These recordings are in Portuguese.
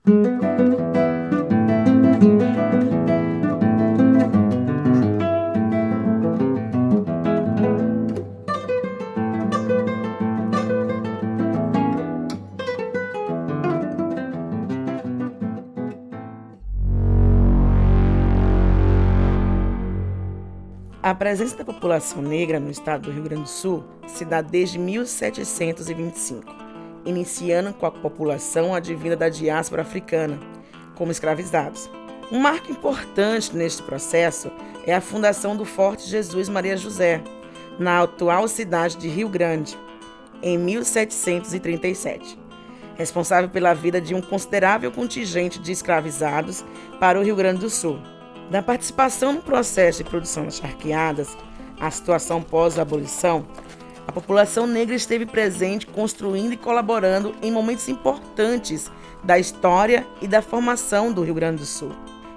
A presença da população negra no estado do Rio Grande do Sul se dá desde 1725, iniciando com a população advinda da diáspora africana, como escravizados. Um marco importante neste processo é a fundação do Forte Jesus Maria José, na atual cidade de Rio Grande, em 1737, responsável pela vida de um considerável contingente de escravizados para o Rio Grande do Sul. Da participação no processo de produção das charqueadas, a situação pós-abolição, a população negra esteve presente construindo e colaborando em momentos importantes da história e da formação do Rio Grande do Sul,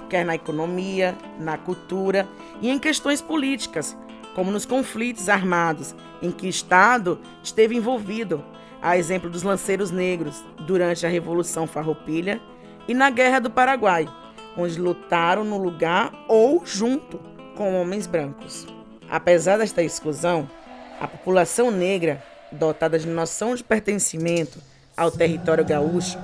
quer na economia, na cultura e em questões políticas, como nos conflitos armados em que o Estado esteve envolvido, a exemplo dos lanceiros negros durante a Revolução Farroupilha e na Guerra do Paraguai, onde lutaram no lugar ou junto com homens brancos. Apesar desta exclusão, a população negra, dotada de noção de pertencimento ao território gaúcho,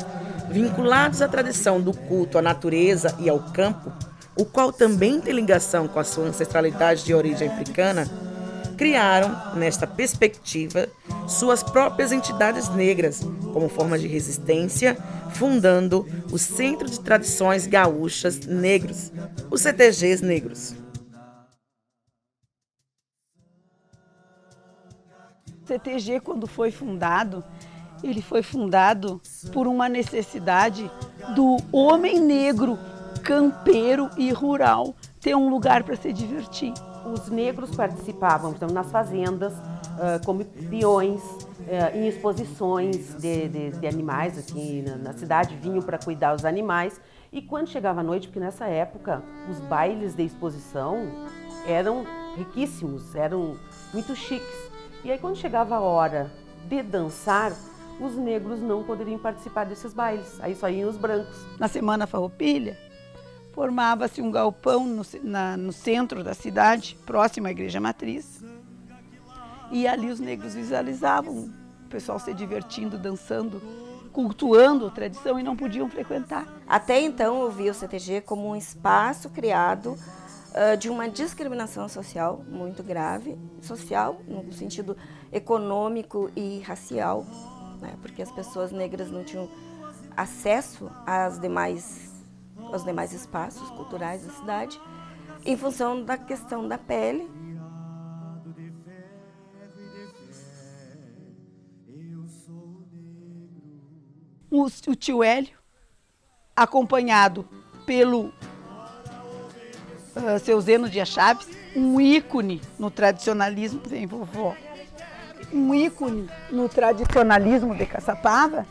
vinculados à tradição do culto à natureza e ao campo, o qual também tem ligação com a sua ancestralidade de origem africana, criaram, nesta perspectiva, suas próprias entidades negras, como forma de resistência, fundando o Centro de Tradições Gaúchas Negros, os CTGs Negros. O CTG, quando foi fundado, ele foi fundado por uma necessidade do homem negro, campeiro e rural, ter um lugar para se divertir. Os negros participavam, então, nas fazendas, como peões, em exposições de animais aqui na cidade, vinham para cuidar dos animais. E quando chegava a noite, porque nessa época os bailes de exposição eram riquíssimos, eram muito chiques. E aí quando chegava a hora de dançar, os negros não poderiam participar desses bailes, aí só iam os brancos. Na Semana Farroupilha, formava-se um galpão no centro da cidade, próximo à Igreja Matriz. E ali os negros visualizavam o pessoal se divertindo, dançando, cultuando a tradição e não podiam frequentar. Até então eu vi o CTG como um espaço criado de uma discriminação social muito grave, social no sentido econômico e racial, né? Porque as pessoas negras não tinham acesso aos demais espaços culturais da cidade, em função da questão da pele. O tio Hélio, acompanhado pelo seu Zeno Dias Chaves, um ícone no tradicionalismo, vem vovó, um ícone no tradicionalismo de Caçapava,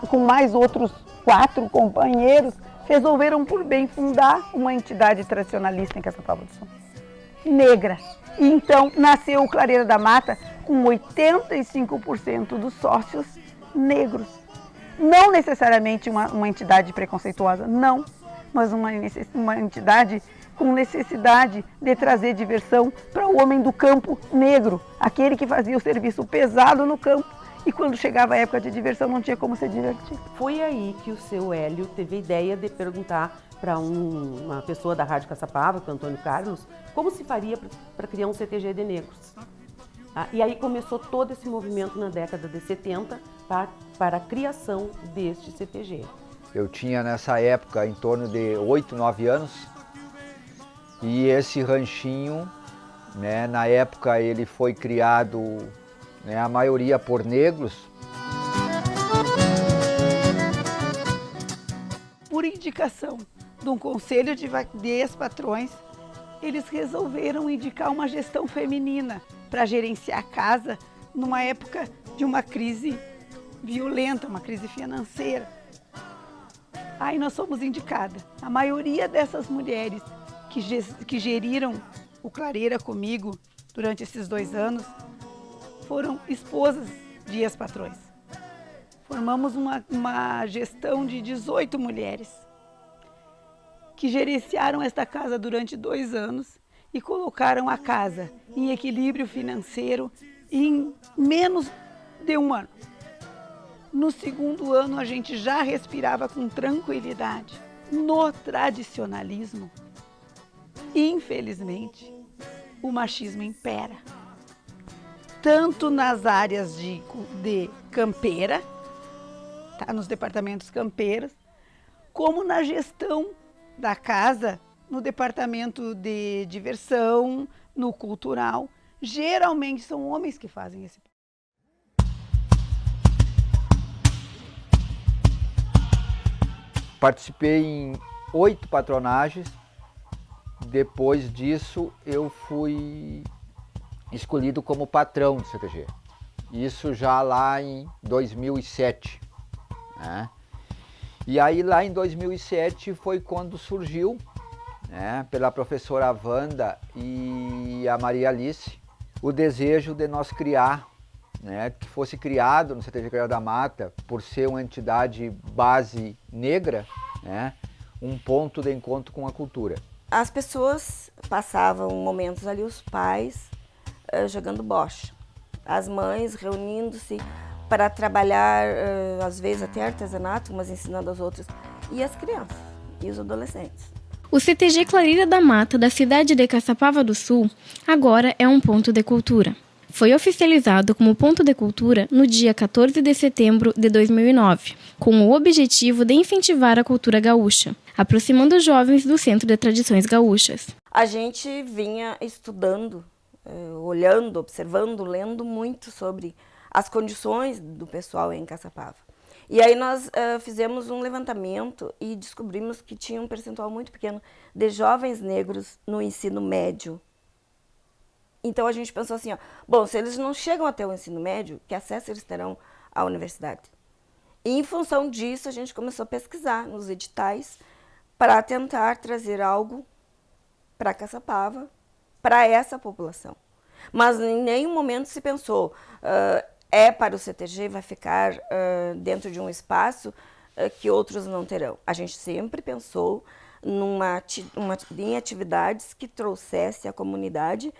com mais outros 4 companheiros, resolveram por bem fundar uma entidade tradicionalista em Caçapava do Sul, negra. E então nasceu o Clareira da Mata com 85% dos sócios negros. Não necessariamente uma entidade preconceituosa, não, mas uma entidade com necessidade de trazer diversão para o homem do campo negro, aquele que fazia o serviço pesado no campo e quando chegava a época de diversão não tinha como se divertir. Foi aí que o seu Hélio teve a ideia de perguntar para uma pessoa da Rádio Caçapava, que é o Antônio Carlos, como se faria para criar um CTG de negros. E aí começou todo esse movimento na década de 70 para a criação deste CTG. Eu tinha nessa época em torno de 8, 9 anos e esse ranchinho, né, na época ele foi criado, né, a maioria por negros. Por indicação de um conselho de ex-patrões, eles resolveram indicar uma gestão feminina para gerenciar a casa numa época de uma crise violenta, uma crise financeira. Aí nós fomos indicadas. A maioria dessas mulheres que geriram o Clareira comigo durante esses 2 anos foram esposas de ex-patrões. Formamos uma gestão de 18 mulheres que gerenciaram esta casa durante 2 anos e colocaram a casa em equilíbrio financeiro em menos de 1 ano. No segundo ano, a gente já respirava com tranquilidade. No tradicionalismo, infelizmente, o machismo impera. Tanto nas áreas de campeira, tá, nos departamentos campeiros, como na gestão da casa, no departamento de diversão, no cultural. Geralmente são homens que fazem esse papel. Participei em 8 patronagens. Depois disso, eu fui escolhido como patrão do CTG. Isso já lá em 2007. Né? E aí lá em 2007 foi quando surgiu, né, pela professora Wanda e a Maria Alice, o desejo de nós criar, né, que fosse criado no CTG Clareira da Mata, por ser uma entidade base negra, né, um ponto de encontro com a cultura. As pessoas passavam momentos ali, os pais jogando bocha, as mães reunindo-se para trabalhar, às vezes até artesanato, umas ensinando as outras, e as crianças e os adolescentes. O CTG Clareira da Mata da cidade de Caçapava do Sul agora é um ponto de cultura. Foi oficializado como ponto de cultura no dia 14 de setembro de 2009, com o objetivo de incentivar a cultura gaúcha, aproximando os jovens do Centro de Tradições Gaúchas. A gente vinha estudando, olhando, observando, lendo muito sobre as condições do pessoal em Caçapava. E aí nós fizemos um levantamento e descobrimos que tinha um percentual muito pequeno de jovens negros no ensino médio. Então a gente pensou assim, ó, bom, se eles não chegam até o ensino médio, que acesso eles terão à universidade? E em função disso a gente começou a pesquisar nos editais para tentar trazer algo para Caçapava, para essa população. Mas em nenhum momento se pensou, para o CTG, vai ficar dentro de um espaço que outros não terão. A gente sempre pensou em atividades que trouxesse a comunidade,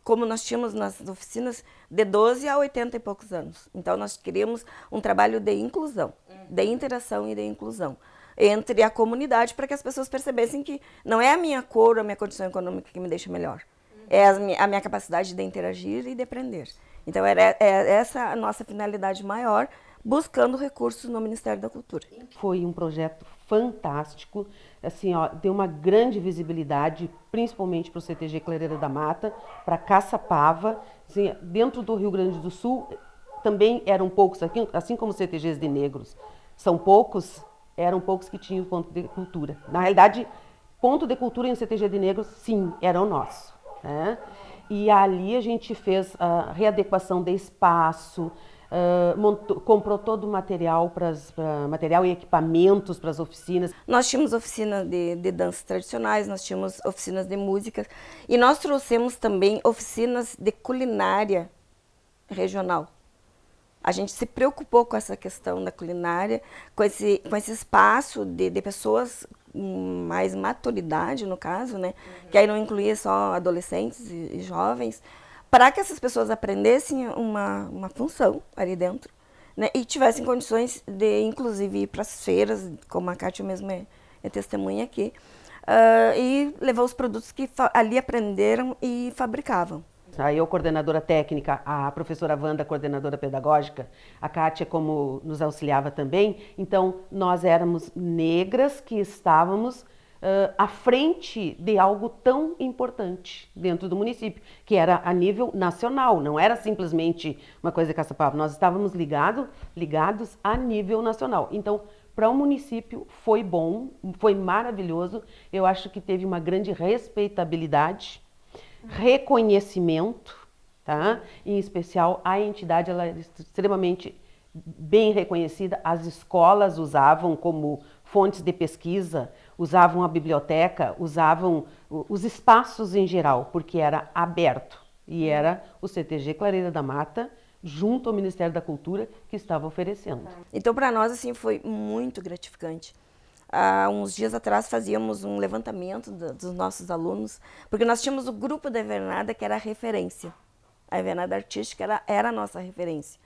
como nós tínhamos nas oficinas, de 12 a 80 e poucos anos. Então, nós queríamos um trabalho de inclusão, de interação e de inclusão entre a comunidade, para que as pessoas percebessem que não é a minha cor ou a minha condição econômica que me deixa melhor, é a minha capacidade de interagir e de aprender. Então, era essa a nossa finalidade maior, buscando recursos no Ministério da Cultura. Foi um projeto fantástico, assim, ó, deu uma grande visibilidade, principalmente para o CTG Clareira da Mata, para Caçapava, assim, dentro do Rio Grande do Sul, também eram poucos, assim como os CTGs de negros, eram poucos que tinham ponto de cultura. Na realidade, ponto de cultura em CTG de negros, sim, era o nosso, né? E ali a gente fez a readequação de espaço, comprou todo o material, material e equipamentos para as oficinas. Nós tínhamos oficina de danças tradicionais, nós tínhamos oficinas de música e nós trouxemos também oficinas de culinária regional. A gente se preocupou com essa questão da culinária, com esse espaço de pessoas mais maturidade, no caso, né? Que aí não incluía só adolescentes e jovens, para que essas pessoas aprendessem uma função ali dentro, né? E tivessem condições de, inclusive, ir para as feiras, como a Kátia mesmo é testemunha aqui, e levar os produtos que ali aprenderam e fabricavam. Aí eu, coordenadora técnica, a professora Wanda, coordenadora pedagógica, a Kátia como nos auxiliava também. Então, nós éramos negras que estávamos à frente de algo tão importante dentro do município, que era a nível nacional, não era simplesmente uma coisa de Caçapava, nós estávamos ligados a nível nacional. Então, para o município foi bom, foi maravilhoso, eu acho que teve uma grande respeitabilidade, reconhecimento, tá? Em especial a entidade, ela é extremamente bem reconhecida, as escolas usavam como fontes de pesquisa, usavam a biblioteca, usavam os espaços em geral, porque era aberto e era o CTG Clareira da Mata junto ao Ministério da Cultura, que estava oferecendo. Então, para nós, assim, foi muito gratificante. Há uns dias atrás fazíamos um levantamento dos nossos alunos, porque nós tínhamos o grupo da Invernada, que era a referência. A Invernada Artística era a nossa referência.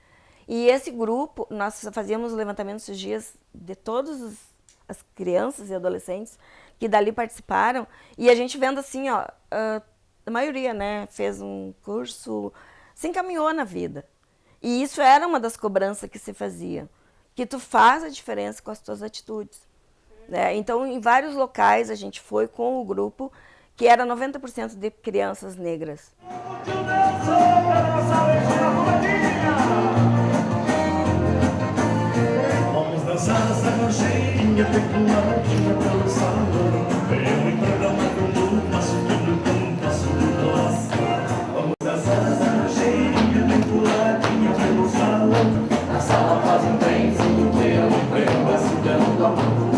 E esse grupo, nós fazíamos o levantamento esses dias de todas as crianças e adolescentes que dali participaram, e a gente vendo assim, ó, a maioria, né, fez um curso, se encaminhou na vida. E isso era uma das cobranças que se fazia, que tu faz a diferença com as tuas atitudes. Né? Então, em vários locais a gente foi com o grupo, que era 90% de crianças negras. Vamos dançar essa rancheirinha peculadinha pelo salão. Eu em programa do passo do passo do nosso. Vamos dançar essa rancheirinha peculadinha pelo salão. Na sala faz um trenzinho, eu passo dando a mão.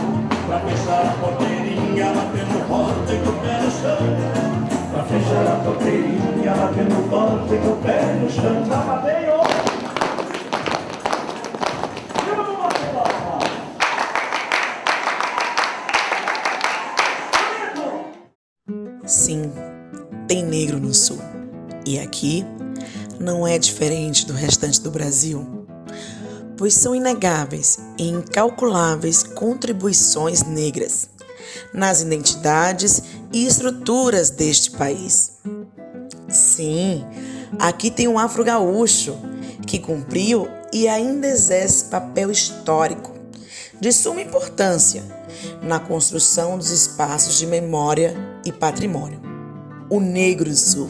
Pra fechar a porteirinha, batendo forte com o pé no chão. Pra fechar a porteirinha, batendo forte com o pé no chão. Tava bem, ó. Sim, tem negro no Sul. E aqui não é diferente do restante do Brasil, pois são inegáveis e incalculáveis contribuições negras nas identidades e estruturas deste país. Sim, aqui tem um afro-gaúcho que cumpriu e ainda exerce papel histórico de suma importância na construção dos espaços de memória e patrimônio. O Negro do Sul.